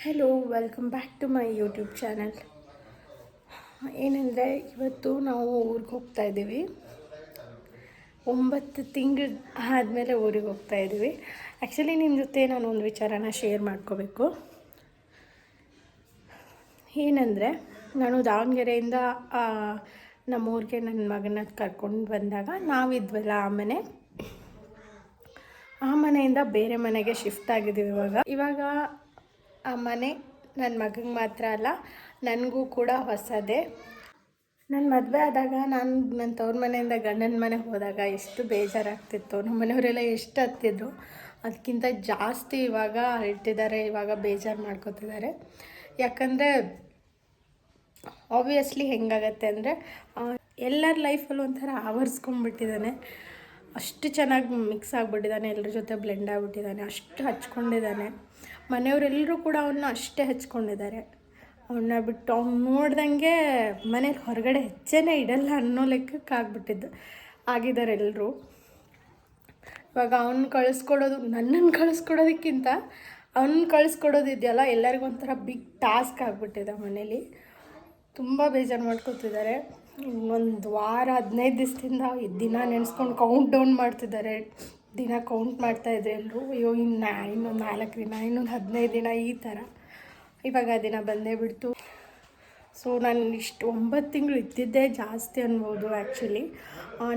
Hello welcome back to my YouTube channel. ಏನಂದರೆ ಇವತ್ತು ನಾವು ಊರಿಗೆ ಹೋಗ್ತಾ ಇದ್ದೀವಿ. 9 ತಿಂಗಳು ಆದಮೇಲೆ ಊರಿಗೆ ಹೋಗ್ತಾ ಇದ್ದೀವಿ. ಆ್ಯಕ್ಚುಲಿ ನಿಮ್ಮ ಜೊತೆ ನಾನು ಒಂದು ವಿಚಾರನ ಶೇರ್ ಮಾಡ್ಕೋಬೇಕು. ಏನಂದರೆ ನಾನು ದಾವಣಗೆರೆಯಿಂದ ನಮ್ಮೂರಿಗೆ ನನ್ನ ಮಗನ ಕರ್ಕೊಂಡು ಬಂದಾಗ ನಾವಿದ್ವಲ್ಲ ಆ ಮನೆಯಿಂದ ಬೇರೆ ಮನೆಗೆ ಶಿಫ್ಟ್ ಆಗಿದ್ದೀವಿ. ಇವಾಗ ಆ ಮನೆ ನನ್ನ ಮಗನಿಗೆ ಮಾತ್ರ ಅಲ್ಲ, ನನಗೂ ಕೂಡ ಹೊಸದೇ. ನನ್ನ ಮದುವೆ ಆದಾಗ ನಾನು ನನ್ನ ತವ್ರ ಮನೆಯಿಂದ ಗಂಡನ ಮನೆಗೆ ಹೋದಾಗ ಎಷ್ಟು ಬೇಜಾರಾಗ್ತಿತ್ತು. ನಮ್ಮ ಮನೆಯವರೆಲ್ಲ ಎಷ್ಟು ಹತ್ತಿದ್ರು, ಅದಕ್ಕಿಂತ ಜಾಸ್ತಿ ಇವಾಗ ಅಳ್ತಿದ್ದಾರೆ, ಇವಾಗ ಬೇಜಾರು ಮಾಡ್ಕೋತಿದ್ದಾರೆ. ಯಾಕಂದರೆ ಆಬ್ವಿಯಸ್ಲಿ ಹೆಂಗಾಗತ್ತೆ ಅಂದರೆ ಎಲ್ಲರ ಲೈಫಲ್ಲೂ ಒಂಥರ ಆವರಿಸ್ಕೊಂಡ್ಬಿಟ್ಟಿದ್ದಾನೆ. ಅಷ್ಟು ಚೆನ್ನಾಗಿ ಮಿಕ್ಸ್ ಆಗಿಬಿಟ್ಟಿದ್ದಾನೆ, ಎಲ್ಲರ ಜೊತೆ ಬ್ಲೆಂಡ್ ಆಗಿಬಿಟ್ಟಿದ್ದಾನೆ, ಅಷ್ಟು ಹಚ್ಕೊಂಡಿದ್ದಾನೆ. ಮನೆಯವರೆಲ್ಲರೂ ಕೂಡ ಅವನ್ನ ಅಷ್ಟೇ ಹಚ್ಕೊಂಡಿದ್ದಾರೆ. ಅವನ್ನ ಬಿಟ್ಟು ಅವ್ನು ನೋಡ್ದಂಗೆ ಮನೇಲಿ ಹೊರಗಡೆ ಹೆಚ್ಚೇನೆ ಇಡಲ್ಲ ಅನ್ನೋ ಲೆಕ್ಕಕ್ಕೆ ಆಗಿದ್ದಾರೆ ಎಲ್ಲರೂ. ಇವಾಗ ನನ್ನನ್ನು ಕಳಿಸ್ಕೊಡೋದಕ್ಕಿಂತ ಅವನ್ನ ಕಳಿಸ್ಕೊಡೋದಿದೆಯಲ್ಲ, ಎಲ್ಲರಿಗೂ ಒಂಥರ ಬಿಗ್ ಟಾಸ್ಕ್ ಆಗಿಬಿಟ್ಟಿದೆ. ಮನೇಲಿ ತುಂಬ ಬೇಜಾರು ಮಾಡ್ಕೊತಿದ್ದಾರೆ. ಒಂದು ವಾರ 15 ದಿವಸದಿಂದ ದಿನ ನೆನೆಸ್ಕೊಂಡು ಕೌಂಟ್ ಡೌನ್ ಮಾಡ್ತಿದ್ದಾರೆ. ದಿನ ಕೌಂಟ್ ಮಾಡ್ತಾಯಿದ್ರು ಎಲ್ಲರೂ. ಅಯ್ಯೋ ಇನ್ನೊಂದು 4 ದಿನ, ಇನ್ನೊಂದು 15 ದಿನ, ಈ ಥರ. ಇವಾಗ ಆ ದಿನ ಬಂದೇ ಬಿಡ್ತು. ಸೊ ನಾನು 9 ತಿಂಗಳು ಇದ್ದಿದ್ದೇ ಜಾಸ್ತಿ ಅನ್ಬೋದು. ಆ್ಯಕ್ಚುಲಿ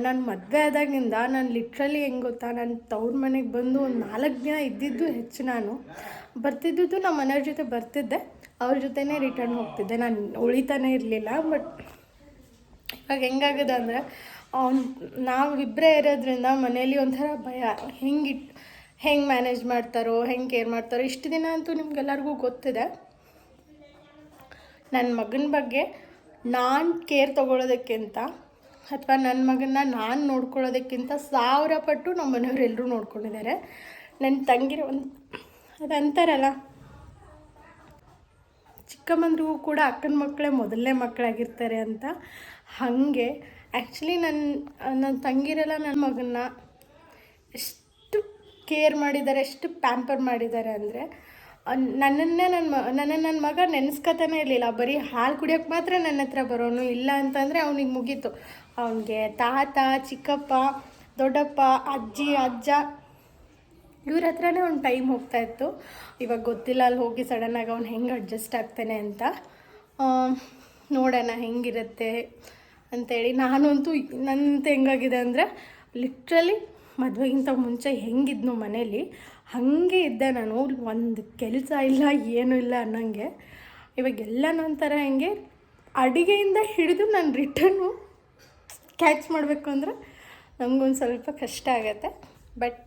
ನಾನು ಮದುವೆ ಆದಾಗಿಂದ ನಾನು ಲಿಟ್ರಲಿ ಹೆಂಗೆ ಗೊತ್ತಾ, ನಾನು ತವ್ರ ಮನೆಗೆ ಬಂದು ಒಂದು 4 ದಿನ ಇದ್ದಿದ್ದು ಹೆಚ್ಚು. ನಾನು ಬರ್ತಿದ್ದು ನಮ್ಮ ಮನೆಯವ್ರ ಜೊತೆ ಬರ್ತಿದ್ದೆ, ಅವ್ರ ಜೊತೆನೇ ರಿಟರ್ನ್ ಹೋಗ್ತಿದ್ದೆ, ನಾನು ಉಳಿತಾನೆ ಇರಲಿಲ್ಲ. ಬಟ್ ಇವಾಗ ಹೆಂಗಾಗಿದೆ ಅಂದರೆ ನಾವಿಬ್ಬರೇ ಇರೋದ್ರಿಂದ ಮನೇಲಿ ಒಂಥರ ಭಯ. ಹೆಂಗೆ ಮ್ಯಾನೇಜ್ ಮಾಡ್ತಾರೋ, ಹೆಂಗೆ ಕೇರ್ ಮಾಡ್ತಾರೋ. ಇಷ್ಟು ದಿನ ಅಂತೂ ನಿಮ್ಗೆಲ್ಲರಿಗೂ ಗೊತ್ತಿದೆ, ನನ್ನ ಮಗನ ಬಗ್ಗೆ ನಾನು ಕೇರ್ ತೊಗೊಳೋದಕ್ಕಿಂತ ಅಥವಾ ನನ್ನ ಮಗನ್ನ ನಾನು ನೋಡ್ಕೊಳ್ಳೋದಕ್ಕಿಂತ 1000 ಪಟ್ಟು ನಮ್ಮ ಮನೆಯವರೆಲ್ಲರೂ ನೋಡ್ಕೊಂಡಿದ್ದಾರೆ. ನನ್ನ ತಂಗಿರೋ ಅದು ಅಂತಾರಲ್ಲ, ಚಿಕ್ಕಮ್ಮಂದ್ರಿಗೂ ಕೂಡ ಅಕ್ಕನ ಮಕ್ಕಳೇ ಮೊದಲನೇ ಮಕ್ಕಳಾಗಿರ್ತಾರೆ ಅಂತ. ಹಾಗೆ ಆ್ಯಕ್ಚುಲಿ ನನ್ನ ತಂಗಿರೆಲ್ಲ ನನ್ನ ಮಗನ್ನ ಎಷ್ಟು ಕೇರ್ ಮಾಡಿದ್ದಾರೆ, ಎಷ್ಟು ಪ್ಯಾಂಪರ್ ಮಾಡಿದ್ದಾರೆ ಅಂದರೆ ನನ್ನ ಮಗ ನೆನೆಸ್ಕೊತಾನೆ ಇರಲಿಲ್ಲ. ಬರೀ ಹಾಲು ಕುಡಿಯೋಕ್ಕೆ ಮಾತ್ರ ನನ್ನ ಹತ್ರ ಬರೋನು. ಇಲ್ಲ ಅಂತಂದರೆ ಅವನಿಗೆ ಮುಗೀತು. ಅವನಿಗೆ ತಾತ, ಚಿಕ್ಕಪ್ಪ, ದೊಡ್ಡಪ್ಪ, ಅಜ್ಜಿ, ಅಜ್ಜ ಇವ್ರ ಹತ್ರನೇ ಒಂದು ಟೈಮ್ ಹೋಗ್ತಾಯಿತ್ತು. ಇವಾಗ ಗೊತ್ತಿಲ್ಲ ಅಲ್ಲಿ ಹೋಗಿ ಸಡನ್ನಾಗಿ ಅವ್ನು ಹೆಂಗೆ ಅಡ್ಜಸ್ಟ್ ಆಗ್ತಾನೆ ಅಂತ. ನೋಡೋಣ ಹೆಂಗಿರುತ್ತೆ ಅಂಥೇಳಿ. ನಾನಂತೂ ನನ್ನಂತ ಹೆಂಗಾಗಿದೆ ಅಂದರೆ ಲಿಟ್ರಲಿ ಮದುವೆಗಿಂತ ಮುಂಚೆ ಹೆಂಗಿದ್ನು ಮನೇಲಿ ಹಾಗೆ ಇದ್ದೆ ನಾನು. ಒಂದು ಕೆಲಸ ಇಲ್ಲ, ಏನೂ ಇಲ್ಲ ಅನ್ನಂಗೆ. ಇವಾಗೆಲ್ಲ ಒಂಥರ ಹೆಂಗೆ ಅಡುಗೆಯಿಂದ ಹಿಡಿದು ನಾನು ರಿಟರ್ನು ಕ್ಯಾಚ್ ಮಾಡಬೇಕು ಅಂದರೆ ನಮಗೊಂದು ಸ್ವಲ್ಪ ಕಷ್ಟ ಆಗುತ್ತೆ. ಬಟ್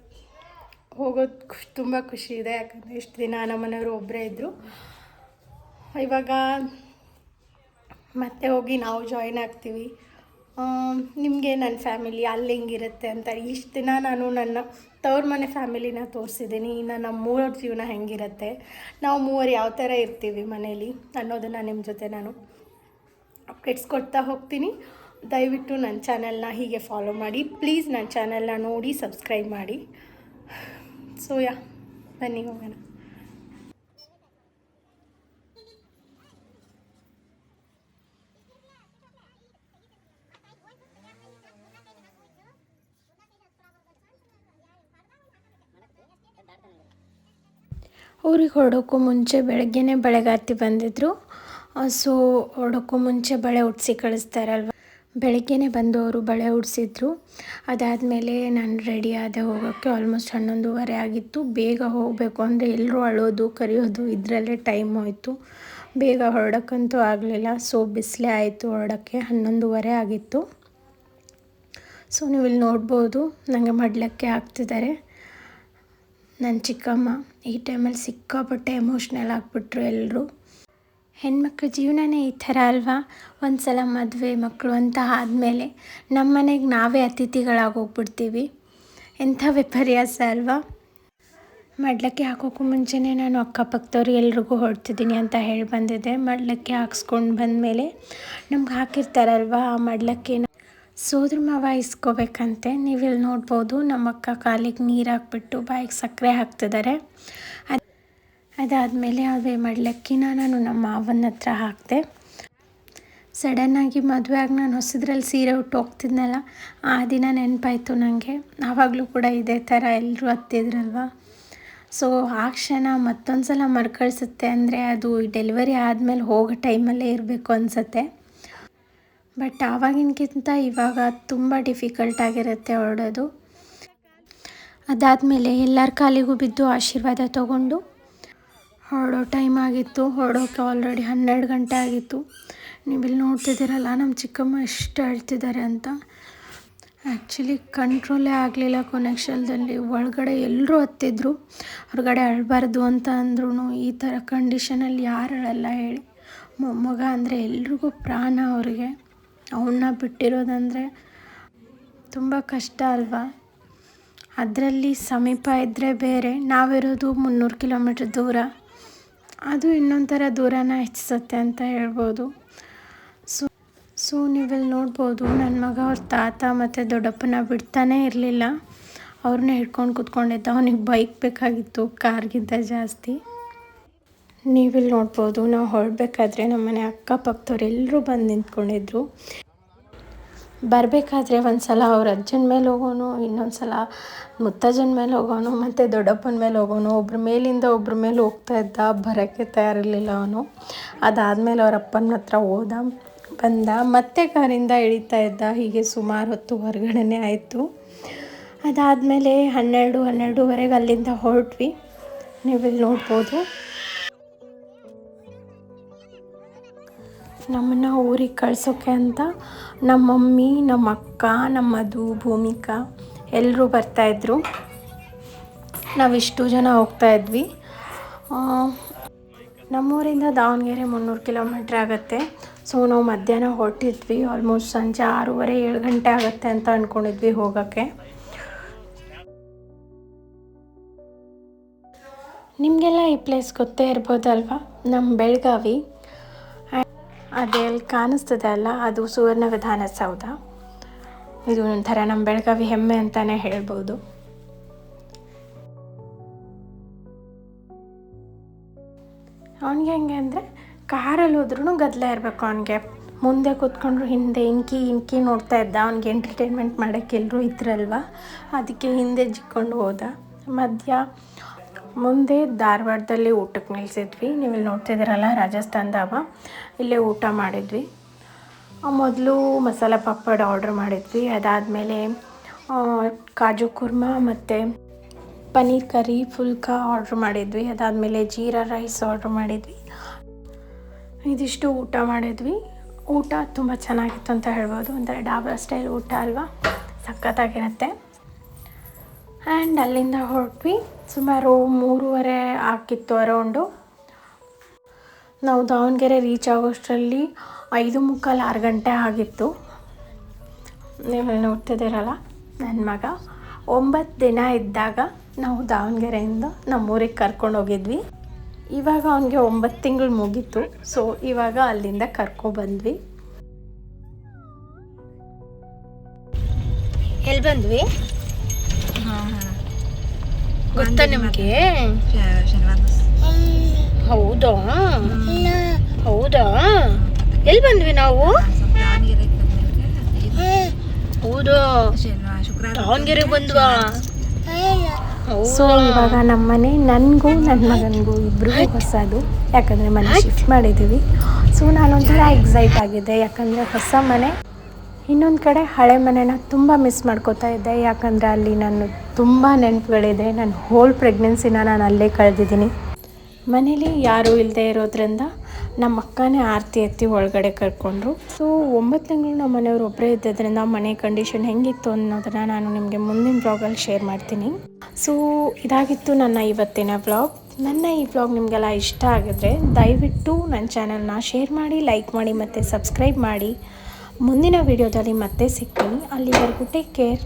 ಹೋಗೋದು ತುಂಬ ಖುಷಿ ಇದೆ. ಯಾಕಂದರೆ ಇಷ್ಟು ದಿನ ನಮ್ಮ ಮನೆಯವರು ಒಬ್ಬರೇ ಇದ್ದರು. ಇವಾಗ ಮತ್ತೆ ಹೋಗಿ ನಾವು ಜಾಯಿನ್ ಆಗ್ತೀವಿ. ನಿಮಗೆ ನನ್ನ ಫ್ಯಾಮಿಲಿ ಅಲ್ಲಿ ಹೆಂಗಿರುತ್ತೆ ಅಂತ ಇಷ್ಟು ದಿನ ನಾನು ನನ್ನ ತವ್ರ ಮನೆ ಫ್ಯಾಮಿಲಿನ ತೋರಿಸಿದ್ದೀನಿ. ಇನ್ನು ನಮ್ಮ ಮೂವರ ಜೀವನ ಹೆಂಗಿರುತ್ತೆ, ನಾವು ಮೂವರು ಯಾವ ಥರ ಇರ್ತೀವಿ ಮನೇಲಿ ಅನ್ನೋದನ್ನು ನಿಮ್ಮ ಜೊತೆ ನಾನು ಅಪ್ಡೇಟ್ಸ್ ಕೊಡ್ತಾ ಹೋಗ್ತೀನಿ. ದಯವಿಟ್ಟು ನನ್ನ ಚಾನಲ್ನ ಹೀಗೆ ಫಾಲೋ ಮಾಡಿ ಪ್ಲೀಸ್. ನನ್ನ ಚಾನಲ್ನ ನೋಡಿ ಸಬ್ಸ್ಕ್ರೈಬ್ ಮಾಡಿ. ಸೊ ಬನ್ನಿ ಹೋಗೋಣ. ಊರಿಗೆ ಹೊರಡೋಕ್ಕೂ ಮುಂಚೆ ಬೆಳಗ್ಗೆನೇ ಬಳೆಗಾರ್ತಿ ಬಂದಿದ್ದರು. ಸೊ ಹೊರಡೋಕ್ಕೂ ಮುಂಚೆ ಬಳೆ ಉಡಿಸಿ ಕಳಿಸ್ತಾರಲ್ವ, ಬೆಳಗ್ಗೆನೇ ಬಂದು ಅವರು ಬಳೆ ಉಡಿಸಿದ್ರು. ಅದಾದಮೇಲೆ ನಾನು ರೆಡಿ ಆದೆ ಹೋಗೋಕ್ಕೆ. ಆಲ್ಮೋಸ್ಟ್ 11:30 ಆಗಿತ್ತು. ಬೇಗ ಹೋಗಬೇಕು ಅಂದರೆ ಎಲ್ಲರೂ ಅಳೋದು ಕರೆಯೋದು ಇದರಲ್ಲೇ ಟೈಮ್ ಹೋಯಿತು. ಬೇಗ ಹೊರಡೋಕ್ಕಂತೂ ಆಗಲಿಲ್ಲ. ಸೊ ಬಿಸಿಲೇ ಆಯಿತು ಹೊರಡೋಕ್ಕೆ. 11:30 ಆಗಿತ್ತು. ಸೊ ನೀವು ಇಲ್ಲಿ ನೋಡ್ಬೋದು, ನನಗೆ ಮಡ್ಲಕ್ಕೆ ಹಾಕ್ತಿದ್ದಾರೆ ನನ್ನ ಚಿಕ್ಕಮ್ಮ. ಈ ಟೈಮಲ್ಲಿ ಸಿಕ್ಕಾಪಟ್ಟೆ ಎಮೋಷ್ನಲ್ ಆಗಿಬಿಟ್ರು ಎಲ್ಲರೂ. ಹೆಣ್ಮಕ್ಳ ಜೀವನನೇ ಈ ಥರ ಅಲ್ವಾ. ಒಂದು ಸಲ ಮದುವೆ ಮಕ್ಕಳು ಅಂತ ಆದಮೇಲೆ ನಮ್ಮ ಮನೆಗೆ ನಾವೇ ಅತಿಥಿಗಳಾಗೋಗ್ಬಿಡ್ತೀವಿ. ಎಂಥ ವಿಪರ್ಯಾಸ ಅಲ್ವಾ. ಮಡ್ಲಕ್ಕೆ ಹಾಕೋಕ್ಕೂ ಮುಂಚೆನೇ ನಾನು ಅಕ್ಕಪಕ್ಕದವ್ರು ಎಲ್ರಿಗೂ ಹೊರಡ್ತಿದ್ದೀನಿ ಅಂತ ಹೇಳಿ ಬಂದಿದ್ದೆ. ಮಡ್ಲಕ್ಕೆ ಹಾಕ್ಸ್ಕೊಂಡು ಬಂದಮೇಲೆ ನಮ್ಗೆ ಹಾಕಿರ್ತಾರಲ್ವ ಆ ಮಡ್ಲಕ್ಕೆ ಸೋದ್ರ ಮಾವ ಇಸ್ಕೋಬೇಕಂತೆ. ನೀವಿಲ್ಲಿ ನೋಡ್ಬೋದು, ನಮ್ಮ ಅಕ್ಕ ಕಾಲಿಗೆ ನೀರು ಹಾಕ್ಬಿಟ್ಟು ಬಾಯಿಗೆ ಸಕ್ಕರೆ ಹಾಕ್ತಿದ್ದಾರೆ. ಅದಾದಮೇಲೆ ಅವೇ ಮಡ್ಲಕ್ಕಿನ ನಾನು ನಮ್ಮ ಮಾವನ ಹತ್ರ ಹಾಕಿದೆ. ಸಡನ್ನಾಗಿ ಮದುವೆ ಆಗಿ ನಾನು ಹೊಸದ್ರಲ್ಲಿ ಸೀರೆ ಉಟ್ಟು ಹೋಗ್ತಿದ್ನಲ್ಲ, ಆ ದಿನ ನೆನಪಾಯಿತು ನನಗೆ. ಆವಾಗಲೂ ಕೂಡ ಇದೇ ಥರ ಎಲ್ಲರೂ ಹತ್ತಿದ್ರಲ್ವ. ಸೊ ಆ ಕ್ಷಣ ಮತ್ತೊಂದು ಸಲ ಮರುಕಳಿಸುತ್ತೆ. ಅಂದರೆ ಅದು ಡೆಲಿವರಿ ಆದಮೇಲೆ ಹೋಗೋ ಟೈಮಲ್ಲೇ ಇರಬೇಕು ಅನಿಸುತ್ತೆ. ಬಟ್ ಆವಾಗಿನಕ್ಕಿಂತ ಇವಾಗ ತುಂಬ ಡಿಫಿಕಲ್ಟ್ ಆಗಿರುತ್ತೆ ಹೊರಡೋದು. ಅದಾದಮೇಲೆ ಎಲ್ಲರ ಕಾಲಿಗೂ ಬಿದ್ದು ಆಶೀರ್ವಾದ ತೊಗೊಂಡು ಹೊರಡೋ ಟೈಮ್ ಆಗಿತ್ತು. ಹೊರಡೋಕ್ಕೆ ಆಲ್ರೆಡಿ 12 ಗಂಟೆ ಆಗಿತ್ತು. ನೀವಿಲ್ಲಿ ನೋಡ್ತಿದ್ದೀರಲ್ಲ ನಮ್ಮ ಚಿಕ್ಕಮ್ಮ ಎಷ್ಟು ಅಳ್ತಿದ್ದಾರೆ ಅಂತ. ಆ್ಯಕ್ಚುಲಿ ಕಂಟ್ರೋಲೇ ಆಗಲಿಲ್ಲ ಕೊನೆಕ್ಷಣದಲ್ಲಿ. ಒಳಗಡೆ ಎಲ್ಲರೂ ಹತ್ತಿದ್ರು, ಹೊರಗಡೆ ಅಳಬಾರ್ದು ಅಂತ ಅಂದ್ರೂ ಈ ಥರ ಕಂಡೀಷನಲ್ಲಿ ಯಾರು ಅಳಲ್ಲ ಹೇಳಿ. ಮೊಮ್ಮಗ ಅಂದರೆ ಎಲ್ರಿಗೂ ಪ್ರಾಣ ಅವ್ರಿಗೆ. ಅವನ್ನ ಬಿಟ್ಟಿರೋದಂದರೆ ತುಂಬ ಕಷ್ಟ ಅಲ್ವಾ. ಅದರಲ್ಲಿ ಸಮೀಪ ಇದ್ದರೆ ಬೇರೆ, ನಾವಿರೋದು 300 ಕಿಲೋಮೀಟ್ರ್ ದೂರ, ಅದು ಇನ್ನೊಂಥರ ದೂರನ ಹೆಚ್ಚಿಸುತ್ತೆ ಅಂತ ಹೇಳ್ಬೋದು. ಸೊ ನೀವಿಲ್ಲಿ ನೋಡ್ಬೋದು ನನ್ನ ಮಗ ಅವ್ರ ತಾತ ಮತ್ತು ದೊಡ್ಡಪ್ಪನ ಬಿಡ್ತಾನೇ ಇರಲಿಲ್ಲ. ಅವ್ರನ್ನ ಹಿಡ್ಕೊಂಡು ಕೂತ್ಕೊಂಡಿದ್ದ. ಅವನಿಗೆ ಬೈಕ್ ಬೇಕಾಗಿತ್ತು ಕಾರ್ಗಿಂತ ಜಾಸ್ತಿ. ನೀವಿಲ್ಲಿ ನೋಡ್ಬೋದು ನಾವು ಹೊರಡಬೇಕಾದ್ರೆ ನಮ್ಮನೆ ಅಕ್ಕಪಕ್ಕದವ್ರೆಲ್ಲರೂ ಬಂದು ನಿಂತ್ಕೊಂಡಿದ್ರು. ಬರಬೇಕಾದ್ರೆ ಒಂದು ಸಲ ಅವ್ರ ಅಜ್ಜನ ಮೇಲೆ ಹೋಗೋನು, ಇನ್ನೊಂದು ಸಲ ಮುತ್ತಜ್ಜನ ಮೇಲೆ ಹೋಗೋನು, ಮತ್ತು ದೊಡ್ಡಪ್ಪನ ಮೇಲೆ ಹೋಗೋನು. ಒಬ್ಬರ ಮೇಲಿಂದ ಒಬ್ಬರ ಮೇಲೆ ಹೋಗ್ತಾ ಇದ್ದ, ಬರೋಕ್ಕೆ ತಯಾರಿರಲಿಲ್ಲ ಅವನು. ಅದಾದಮೇಲೆ ಅವ್ರ ಅಪ್ಪನ ಹತ್ರ ಬಂದ, ಮತ್ತೆ ಕಾರಿಂದ ಇಳಿತಾ ಇದ್ದ. ಹೀಗೆ ಸುಮಾರು ಹೊತ್ತು ಹೊರಗಡೆನೇ ಆಯಿತು. ಅದಾದಮೇಲೆ 12:30 ಅಲ್ಲಿಂದ ಹೊರಟ್ವಿ. ನೀವಿಲ್ಲಿ ನೋಡ್ಬೋದು ನಮ್ಮನ್ನು ಊರಿಗೆ ಕಳ್ಸೋಕ್ಕೆ ಅಂತ ನಮ್ಮ ಮಮ್ಮಿ, ನಮ್ಮ ಅಕ್ಕ, ನಮ್ಮ ಮಧು, ಭೂಮಿಕಾ ಎಲ್ಲರೂ ಬರ್ತಾಯಿದ್ರು. ನಾವಿಷ್ಟು ಜನ ಹೋಗ್ತಾಯಿದ್ವಿ. ನಮ್ಮೂರಿಂದ ದಾವಣಗೆರೆ 300 ಕಿಲೋಮೀಟ್ರ್ ಆಗುತ್ತೆ. ಸೊ ನಾವು ಮಧ್ಯಾಹ್ನ ಹೊರಟಿದ್ವಿ. ಆಲ್ಮೋಸ್ಟ್ ಸಂಜೆ 6:30-7 ಗಂಟೆ ಆಗುತ್ತೆ ಅಂತ ಅಂದ್ಕೊಂಡಿದ್ವಿ ಹೋಗೋಕ್ಕೆ. ನಿಮಗೆಲ್ಲ ಈ ಪ್ಲೇಸ್ ಗೊತ್ತೇ ಇರ್ಬೋದಲ್ವ, ನಮ್ಮ ಬೆಳಗಾವಿ. ಅದೇ ಅಲ್ಲಿ ಕಾಣಿಸ್ತದೆ ಅಲ್ಲ, ಅದು ಸುವರ್ಣ ವಿಧಾನಸೌಧ. ಇದು ಒಂಥರ ನಮ್ಮ ಬೆಳಗಾವಿ ಹೆಮ್ಮೆ ಅಂತಲೇ ಹೇಳ್ಬೋದು. ಅವನಿಗೆ ಹೆಂಗೆ ಅಂದರೆ ಕಾರಲ್ಲಿ ಹೋದ್ರೂ ಗದ್ದಲ ಇರಬೇಕು. ಅವನಿಗೆ ಮುಂದೆ ಕೂತ್ಕೊಂಡ್ರು ಹಿಂದೆ ಇಂಕಿ ನೋಡ್ತಾ ಇದ್ದ. ಅವ್ನಿಗೆ ಎಂಟರ್ಟೈನ್ಮೆಂಟ್ ಮಾಡೋಕ್ಕೆ ಎಲ್ಲರೂ ಇದ್ರಲ್ವ, ಅದಕ್ಕೆ ಹಿಂದೆ ಜಿಕ್ಕೊಂಡು ಹೋದ. ಮುಂದೆ ಧಾರವಾಡದಲ್ಲಿ ಊಟಕ್ಕೆ ನಿಲ್ಲಿಸಿದ್ವಿ. ನೀವಿಲ್ಲಿ ನೋಡ್ತಿದ್ದೀರಲ್ಲ ರಾಜಸ್ಥಾನ್ ಧಾಬಾ, ಇಲ್ಲೇ ಊಟ ಮಾಡಿದ್ವಿ. ಮೊದಲು ಮಸಾಲ ಪಾಪಡ್ ಆರ್ಡ್ರ್ ಮಾಡಿದ್ವಿ. ಅದಾದಮೇಲೆ ಕಾಜು ಕುರ್ಮಾ ಮತ್ತು ಪನ್ನೀರ್ ಕರಿ ಫುಲ್ಕಾ ಆರ್ಡ್ರ್ ಮಾಡಿದ್ವಿ. ಅದಾದಮೇಲೆ ಜೀರಾ ರೈಸ್ ಆರ್ಡ್ರ್ ಮಾಡಿದ್ವಿ. ಇದಿಷ್ಟು ಊಟ ಮಾಡಿದ್ವಿ. ಊಟ ತುಂಬ ಚೆನ್ನಾಗಿತ್ತು ಅಂತ ಹೇಳ್ಬೋದು. ಒಂಥರ ಡಾಬಾ ಸ್ಟೈಲ್ ಊಟ ಅಲ್ವಾ, ಸಖತ್ತಾಗಿರುತ್ತೆ. ಆ್ಯಂಡ್ ಅಲ್ಲಿಂದ ಹೊರಟ್ವಿ. ಸುಮಾರು 3:30 ಆಗಿತ್ತು ಅರೌಂಡು. ನಾವು ದಾವಣಗೆರೆ ರೀಚ್ ಆಗೋಷ್ಟರಲ್ಲಿ 5:45-6 ಗಂಟೆ ಆಗಿತ್ತು. ನೀವು ನೋಡ್ತಿದ್ದೀರಲ್ಲ ನನ್ನ ಮಗ 9 ದಿನ ಇದ್ದಾಗ ನಾವು ದಾವಣಗೆರೆಯಿಂದ ನಮ್ಮೂರಿಗೆ ಕರ್ಕೊಂಡು ಹೋಗಿದ್ವಿ. ಇವಾಗ ಅವನಿಗೆ 9 ತಿಂಗಳು ಮುಗೀತು. ಸೊ ಇವಾಗ ಅಲ್ಲಿಂದ ಕರ್ಕೊಬಂದ್ವಿ. ಎಲ್ಲಿ ಬಂದ್ವಿ ಗೊತ್ತಾ ನಿಮಗೆ? ಹೌದಾ ಹೌದಾ ಎಲ್ಲಿ ಬಂದ್ವಿ ನಾವು? ಹೌದಾ ದಾವಣಗೆರೆಗೆ ಬಂದ್ವಾ? ಸೊ ಇವಾಗ ನಮ್ಮ ಮನೆ ನನಗೂ ನನ್ನ ಮಗನಿಗೂ ಇಬ್ಬರಿಗೂ ಹೊಸದು. ಯಾಕಂದರೆ ಮನೆ ಶಿಫ್ಟ್ ಮಾಡಿದ್ದೀವಿ. ಸೊ ನಾನೊಂಥರ ಎಕ್ಸೈಟ್ ಆಗಿದ್ದೆ, ಯಾಕಂದರೆ ಹೊಸ ಮನೆ. ಇನ್ನೊಂದು ಕಡೆ ಹಳೆ ಮನೆನ ತುಂಬ ಮಿಸ್ ಮಾಡ್ಕೋತಾ ಇದ್ದೆ. ಯಾಕಂದರೆ ಅಲ್ಲಿ ನಾನು ತುಂಬ ನೆನಪುಗಳಿದೆ. ನನ್ನ ಹೋಲ್ ಪ್ರೆಗ್ನೆನ್ಸಿನ ನಾನು ಅಲ್ಲೇ ಕಳೆದಿದ್ದೀನಿ. ಮನೇಲಿ ಯಾರೂ ಇಲ್ಲದೆ ಇರೋದ್ರಿಂದ ನಮ್ಮ ಅಕ್ಕನೇ ಆರತಿ ಎತ್ತಿ ಒಳಗಡೆ ಕರ್ಕೊಂಡ್ರು. ಸೊ 9 ತಿಂಗಳು ನಮ್ಮ ಮನೆಯವರು ಒಬ್ಬರೇ ಇದ್ದಿದ್ದರಿಂದ ಮನೆ ಕಂಡೀಷನ್ ಹೆಂಗಿತ್ತು ಅನ್ನೋದನ್ನು ನಾನು ನಿಮಗೆ ಮುಂದಿನ ವ್ಲಾಗಲ್ಲಿ ಶೇರ್ ಮಾಡ್ತೀನಿ. ಸೊ ಇದಾಗಿತ್ತು ನನ್ನ ಇವತ್ತಿನ ವ್ಲಾಗ್. ನನ್ನ ಈ ವ್ಲಾಗ್ ನಿಮಗೆಲ್ಲ ಇಷ್ಟ ಆಗಿದ್ರೆ ದಯವಿಟ್ಟು ನನ್ನ ಚಾನಲ್ನ ಶೇರ್ ಮಾಡಿ, ಲೈಕ್ ಮಾಡಿ ಮತ್ತು ಸಬ್ಸ್ಕ್ರೈಬ್ ಮಾಡಿ. ಮುಂದಿನ ವಿಡಿಯೋದಲ್ಲಿ ಮತ್ತೆ ಸಿಗ್ತೀನಿ. ಅಲ್ಲಿವರೆಗೂ ಟೇಕ್ ಕೇರ್.